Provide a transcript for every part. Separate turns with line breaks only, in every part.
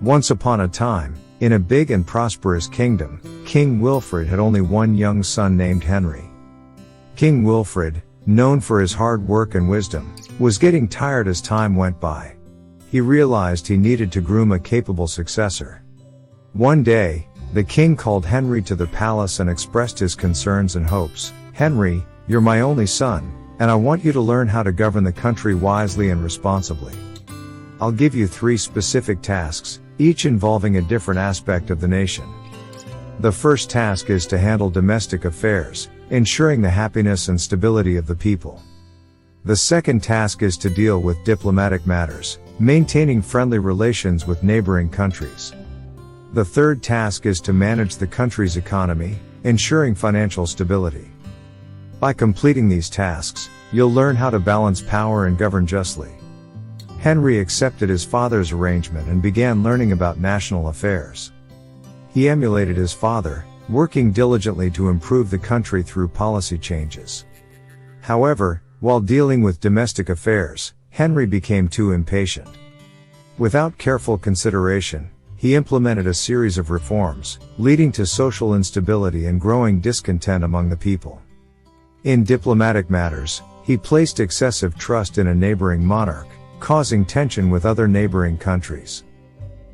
Once upon a time, in a big and prosperous kingdom, King Wilfred had only one young son named Henry. King Wilfred, known for his hard work and wisdom, was getting tired as time went by. He realized he needed to groom a capable successor. One day, the king called Henry to the palace and expressed his concerns and hopes. "Henry, you're my only son, and I want you to learn how to govern the country wisely and responsibly. I'll give you 3 specific tasks, each involving a different aspect of the nation. The first task is to handle domestic affairs, ensuring the happiness and stability of the people. The second task is to deal with diplomatic matters, maintaining friendly relations with neighboring countries. The third task is to manage the country's economy, ensuring financial stability. By completing these tasks, you'll learn how to balance power and govern justly." Henry accepted his father's arrangement and began learning about national affairs. He emulated his father, working diligently to improve the country through policy changes. However, while dealing with domestic affairs, Henry became too impatient. Without careful consideration, he implemented a series of reforms, leading to social instability and growing discontent among the people. In diplomatic matters, he placed excessive trust in a neighboring monarch, causing tension with other neighboring countries.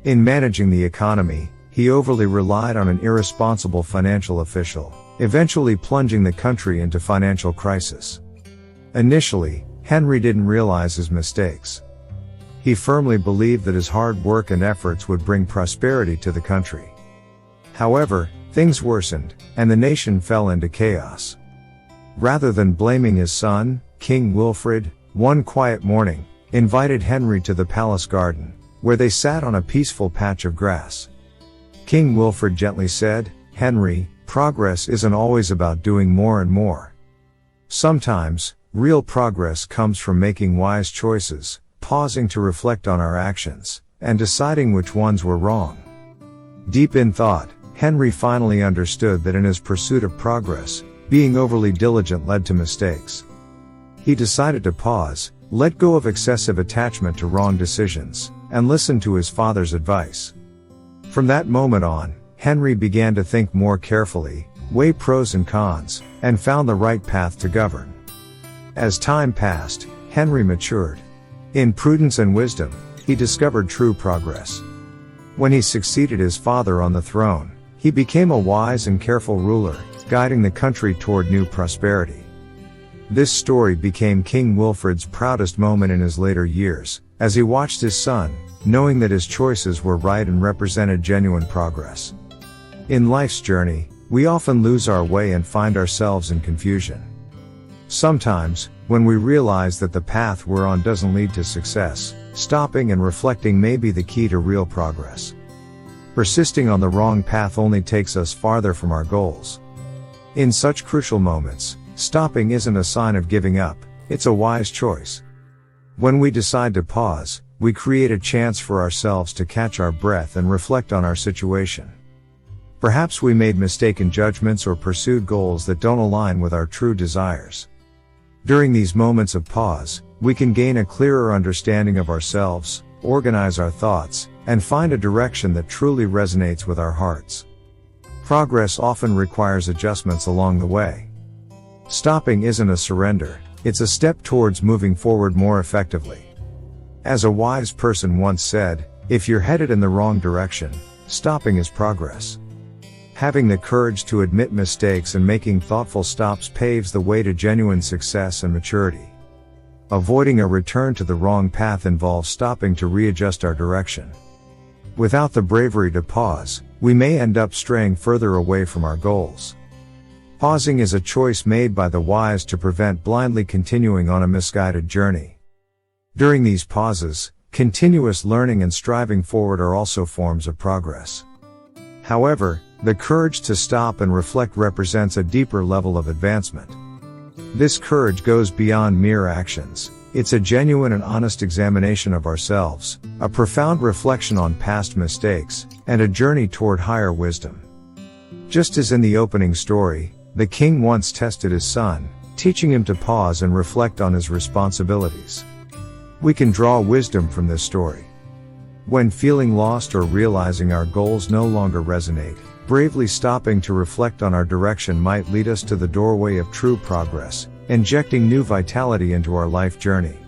In managing the economy, he overly relied on an irresponsible financial official, eventually plunging the country into financial crisis. Initially, Henry didn't realize his mistakes. He firmly believed that his hard work and efforts would bring prosperity to the country. However, things worsened, and the nation fell into chaos. Rather than blaming his son, King Wilfred, one quiet morning, invited Henry to the palace garden, where they sat on a peaceful patch of grass. King Wilfred gently said, "Henry, progress isn't always about doing more and more. Sometimes, real progress comes from making wise choices, pausing to reflect on our actions, and deciding which ones were wrong." Deep in thought, Henry finally understood that in his pursuit of progress, being overly diligent led to mistakes. He decided to pause, let go of excessive attachment to wrong decisions, and listen to his father's advice. From that moment on, Henry began to think more carefully, weigh pros and cons, and found the right path to govern. As time passed, Henry matured. In prudence and wisdom, he discovered true progress. When he succeeded his father on the throne, he became a wise and careful ruler, guiding the country toward new prosperity. This story became King Wilfred's proudest moment in his later years, as he watched his son, knowing that his choices were right and represented genuine progress. In life's journey, we often lose our way and find ourselves in confusion. Sometimes, when we realize that the path we're on doesn't lead to success, stopping and reflecting may be the key to real progress. Persisting on the wrong path only takes us farther from our goals. In such crucial moments, stopping isn't a sign of giving up, it's a wise choice. When we decide to pause, we create a chance for ourselves to catch our breath and reflect on our situation. Perhaps we made mistaken judgments or pursued goals that don't align with our true desires. During these moments of pause, we can gain a clearer understanding of ourselves, organize our thoughts, and find a direction that truly resonates with our hearts. Progress often requires adjustments along the way. Stopping isn't a surrender, it's a step towards moving forward more effectively. As a wise person once said, if you're headed in the wrong direction, stopping is progress. Having the courage to admit mistakes and making thoughtful stops paves the way to genuine success and maturity. Avoiding a return to the wrong path involves stopping to readjust our direction. Without the bravery to pause, we may end up straying further away from our goals. Pausing is a choice made by the wise to prevent blindly continuing on a misguided journey. During these pauses, continuous learning and striving forward are also forms of progress. However, the courage to stop and reflect represents a deeper level of advancement. This courage goes beyond mere actions. It's a genuine and honest examination of ourselves, a profound reflection on past mistakes, and a journey toward higher wisdom. Just as in the opening story, the king once tested his son, teaching him to pause and reflect on his responsibilities. We can draw wisdom from this story. When feeling lost or realizing our goals no longer resonate, bravely stopping to reflect on our direction might lead us to the doorway of true progress, injecting new vitality into our life journey.